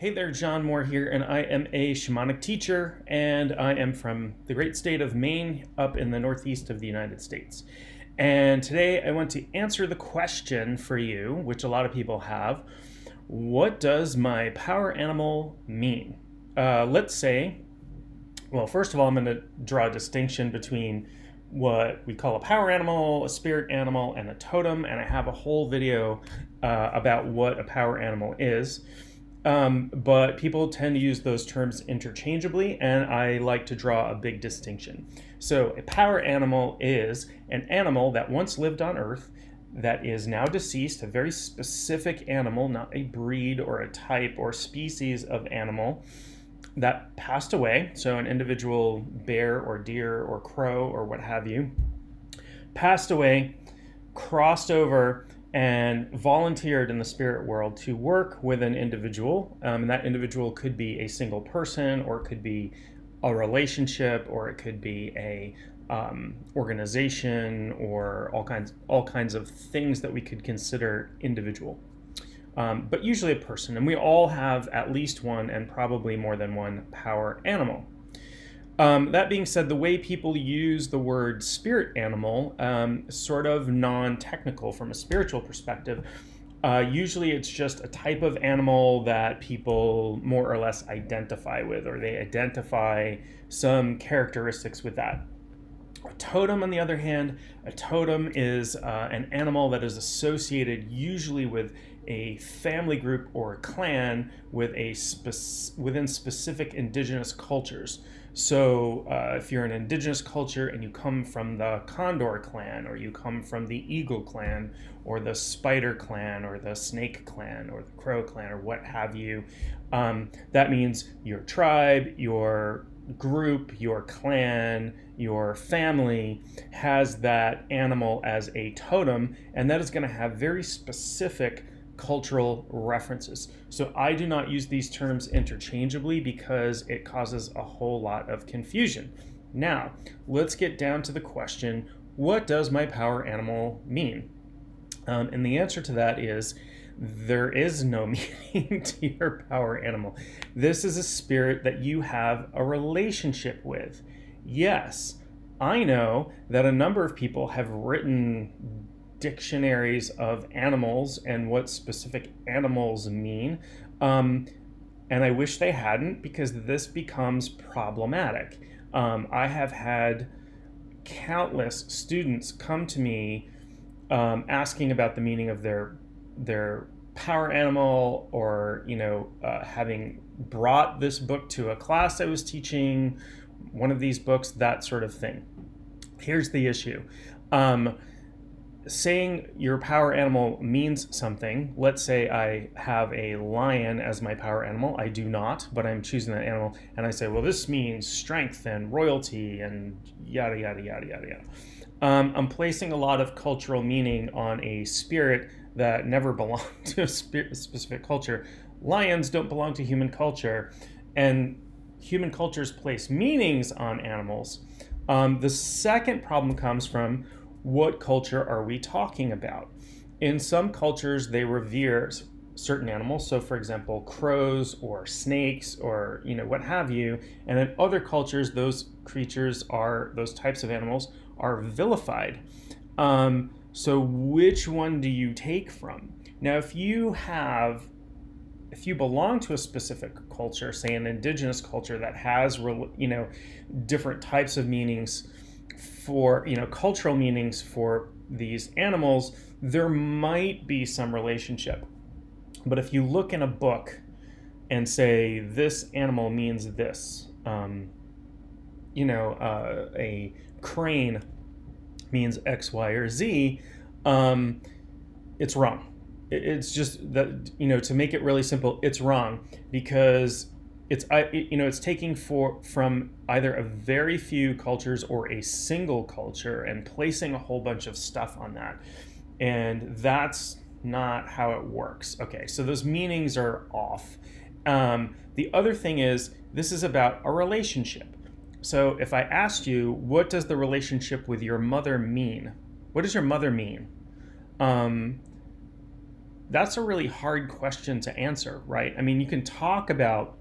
Hey there, John Moore here, and I am a shamanic teacher, and I am from the great state of Maine up in the northeast of the United States. And today I want to answer the question for you, which a lot of people have. What does my power animal mean? Let's say, well, first of all, I'm going to draw a distinction between what we call a power animal, a spirit animal, and a totem, and I have a whole video about what a power animal is. But people tend to use those terms interchangeably, and I like to draw a big distinction. So a power animal is an animal that once lived on Earth that is now deceased, a very specific animal, not a breed or a type or species of animal that passed away. So an individual bear or deer or crow or what have you passed away, crossed over, and volunteered in the spirit world to work with an individual. And that individual could be a single person, or it could be a relationship, or it could be a organization, or all kinds of things that we could consider individual. But usually a person, and we all have at least one and probably more than one power animal. That being said, the way people use the word spirit animal is sort of non-technical from a spiritual perspective. Usually it's just a type of animal that people more or less identify with, or they identify some characteristics with that. A totem, on the other hand, a totem is an animal that is associated usually with a family group or a clan with within specific indigenous cultures. So if you're an indigenous culture and you come from the Condor clan, or you come from the Eagle clan, or the Spider clan, or the Snake clan, or the Crow clan, or what have you, that means your tribe, your group, your clan, your family has that animal as a totem, and that is going to have very specific cultural references. So I do not use these terms interchangeably because it causes a whole lot of confusion. Now, let's get down to the question, what does my power animal mean? And the answer to that is, there is no meaning to your power animal. This is a spirit that you have a relationship with. Yes, I know that a number of people have written dictionaries of animals and what specific animals mean. And I wish they hadn't, because this becomes problematic. I have had countless students come to me asking about the meaning of their power animal, or having brought this book to a class I was teaching, one of these books, that sort of thing. Here's the issue. Saying your power animal means something. Let's say I have a lion as my power animal. I do not, but I'm choosing that animal, and I say, well, this means strength and royalty and yada yada yada yada yada. I'm placing a lot of cultural meaning on a spirit that never belonged to a specific culture. Lions don't belong to human culture, and human cultures place meanings on animals. The second problem comes from, what culture are we talking about? In some cultures, they revere certain animals. So for example, crows or snakes or what have you. And in other cultures, those types of animals are vilified. So which one do you take from? Now, if you belong to a specific culture, say an indigenous culture that has different types of meanings for cultural meanings for these animals, there might be some relationship. But if you look in a book and say this animal means this, a crane means X, Y, or Z, it's wrong. It's just that, to make it really simple, it's wrong, because it's taking from either a very few cultures or a single culture and placing a whole bunch of stuff on that. And that's not how it works. Okay, so those meanings are off. The other thing is, this is about a relationship. So if I asked you, what does the relationship with your mother mean? What does your mother mean? that's a really hard question to answer, right? I mean, you can talk about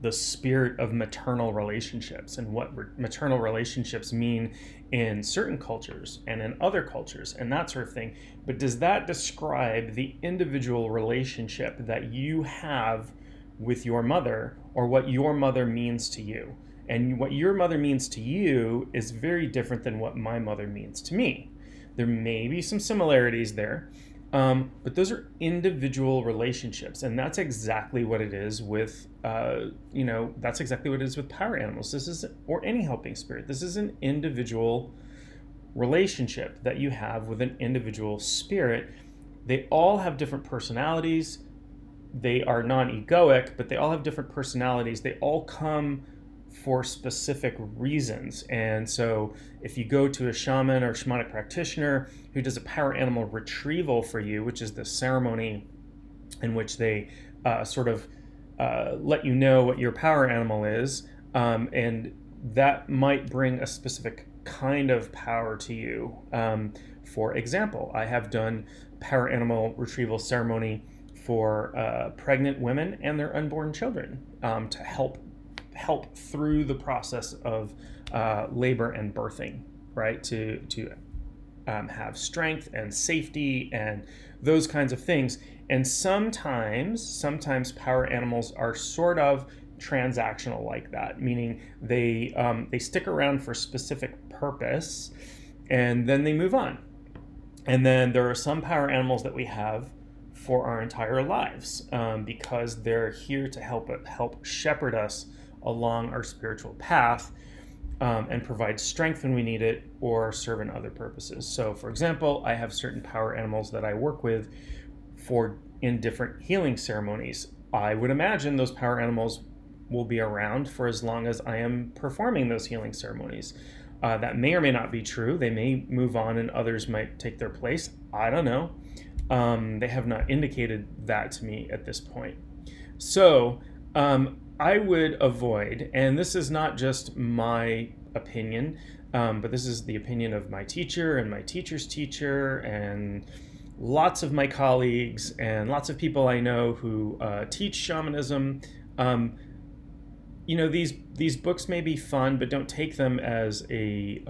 the spirit of maternal relationships and what maternal relationships mean in certain cultures and in other cultures and that sort of thing. But does that describe the individual relationship that you have with your mother, or what your mother means to you? And what your mother means to you is very different than what my mother means to me. There may be some similarities there, but those are individual relationships, and that's exactly what it is with, that's exactly what it is with power animals. This is, or any helping spirit. This is an individual relationship that you have with an individual spirit. They all have different personalities. They are non-egoic, but they all have different personalities. They all come for specific reasons. And so if you go to a shaman or shamanic practitioner who does a power animal retrieval for you, which is the ceremony in which they let you know what your power animal is, and that might bring a specific kind of power to you. For example, I have done power animal retrieval ceremony for pregnant women and their unborn children, to help through the process of labor and birthing, right? To have strength and safety and those kinds of things. And sometimes power animals are sort of transactional like that, meaning they stick around for a specific purpose and then they move on. And then there are some power animals that we have for our entire lives, because they're here to help shepherd us along our spiritual path, and provide strength when we need it, or serve in other purposes. So for example, I have certain power animals that I work with in different healing ceremonies. I would imagine those power animals will be around for as long as I am performing those healing ceremonies. That may or may not be true. They may move on and others might take their place. I don't know. They have not indicated that to me at this point. So I would avoid, and this is not just my opinion, but this is the opinion of my teacher and my teacher's teacher and lots of my colleagues and lots of people I know who teach shamanism. These books may be fun, but don't take them as a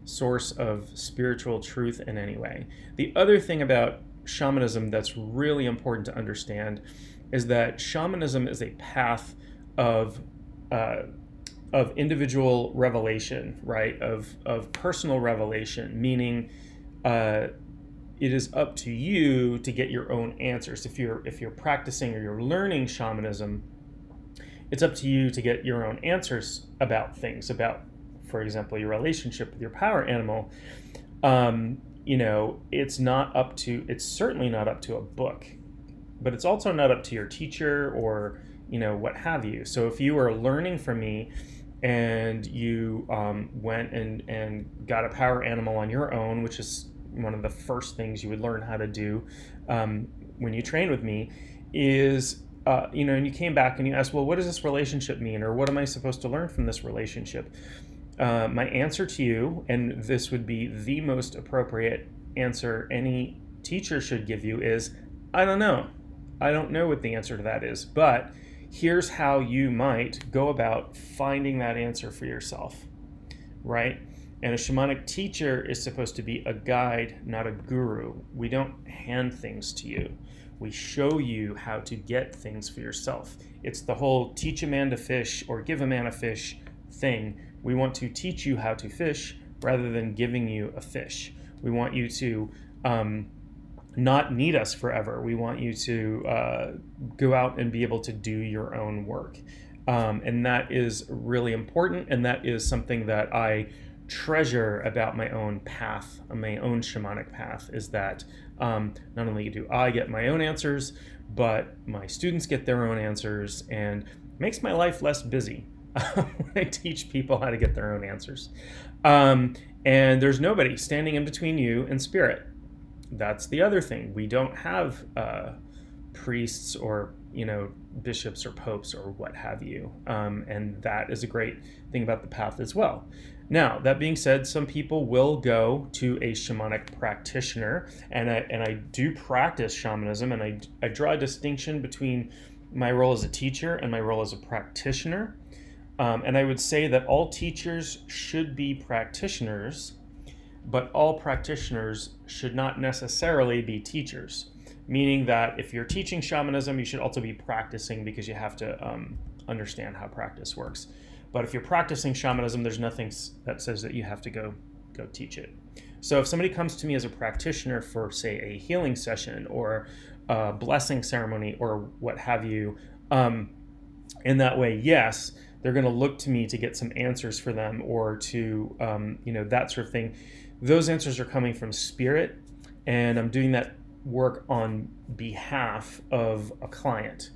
source of spiritual truth in any way. The other thing about shamanism that's really important to understand is that shamanism is a path of individual revelation, right? Of personal revelation, meaning it is up to you to get your own answers. If you're practicing or you're learning shamanism, it's up to you to get your own answers about things, about, for example, your relationship with your power animal. It's certainly not up to a book, but it's also not up to your teacher or, what have you. So if you are learning from me and you went and got a power animal on your own, which is one of the first things you would learn how to do when you train with me, is and you came back and you asked, well, what does this relationship mean, or what am I supposed to learn from this relationship? My answer to you, and this would be the most appropriate answer any teacher should give you, is I don't know. I don't know what the answer to that is, but here's how you might go about finding that answer for yourself, right? And a shamanic teacher is supposed to be a guide, not a guru. We don't hand things to you. We show you how to get things for yourself. It's the whole teach a man to fish or give a man a fish thing. We want to teach you how to fish rather than giving you a fish. We want you to not need us forever. We want you to go out and be able to do your own work. And that is really important, and that is something that I treasure about my own path, my own shamanic path, is that not only do I get my own answers, but my students get their own answers, and it makes my life less busy when I teach people how to get their own answers. And there's nobody standing in between you and spirit. That's the other thing. We don't have priests or bishops or popes or what have you, and that is a great thing about the path as well. Now, that being said, some people will go to a shamanic practitioner, and I do practice shamanism, and I draw a distinction between my role as a teacher and my role as a practitioner. And I would say that all teachers should be practitioners, but all practitioners should not necessarily be teachers. Meaning that if you're teaching shamanism, you should also be practicing, because you have to understand how practice works. But if you're practicing shamanism, there's nothing that says that you have to go teach it. So if somebody comes to me as a practitioner for, say, a healing session or a blessing ceremony or what have you, in that way, yes, they're going to look to me to get some answers for them, or to, that sort of thing. Those answers are coming from spirit, and I'm doing that work on behalf of a client,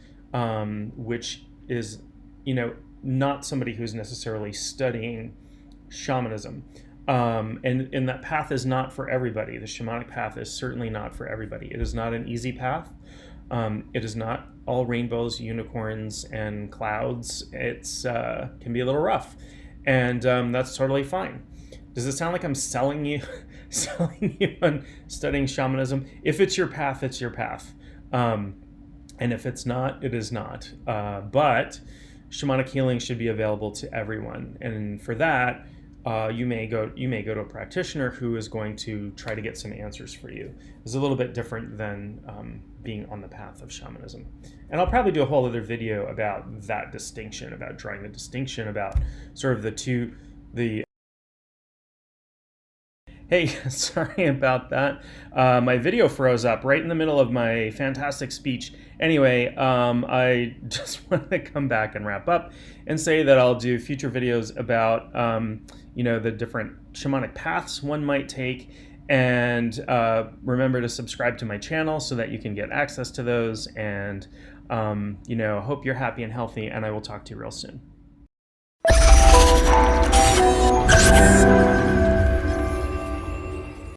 which is, not somebody who's necessarily studying shamanism. And that path is not for everybody. The shamanic path is certainly not for everybody. It is not an easy path. It is not all rainbows, unicorns, and clouds. It's can be a little rough, and that's totally fine. Does it sound like I'm selling you on studying shamanism? If it's your path, it's your path, and if it's not, it is not. But shamanic healing should be available to everyone, and for that, you may go to a practitioner who is going to try to get some answers for you. It's a little bit different than being on the path of shamanism. And I'll probably do a whole other video about that distinction, about drawing the distinction, about sort of the Hey, sorry about that. My video froze up right in the middle of my fantastic speech. Anyway, I just wanted to come back and wrap up and say that I'll do future videos about, the different shamanic paths one might take. And remember to subscribe to my channel so that you can get access to those. And, hope you're happy and healthy, and I will talk to you real soon.